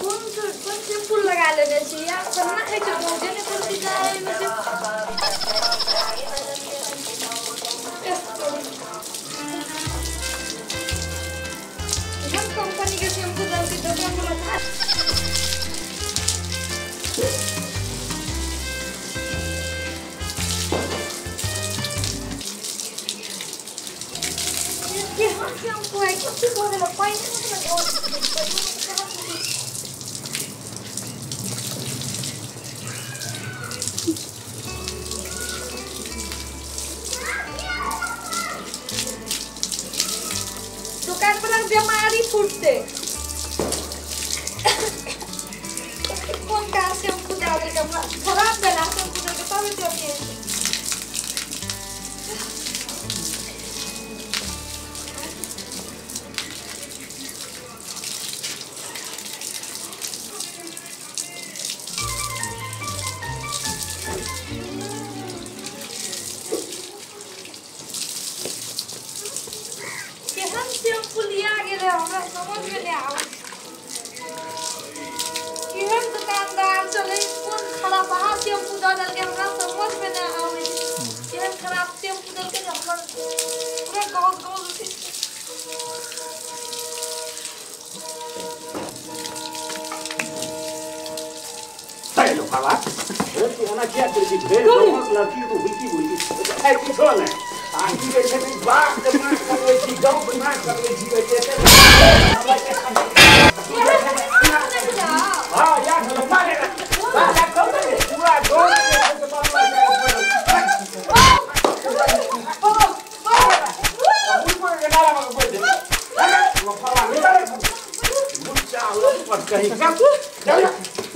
कौन से फूल लगा लेने चाहिए यार करना है जो मुझे नहीं फूल दिखाए मुझे हम कंपनी के शैम्पू डालती तो क्या बोला था ये हम शैम्पू है किसी को ना पानी में और दुकान पर बीमारी फूटते कौन कहाँ से हमको डाल देगा खराब बना हमको तो पता भी चलिए हमरा समझ में नहीं आवा कि हम दुकानदार चले कौन खराब बाहर से हमको डाल के हमरा समझ में नहीं आवे कि हम खराब से हमको डाल के हमरा पूरा गाँव हेलो बाबा तू होना क्या तेरी भेड़ लड़की तो हुई बोली ऐ कुछ ना आंटी के से बात करना कर रही थी गांव बना कर रही थी वैसे हां यार लंबा ले बात कर रहे पूरा गांव के बात कहीं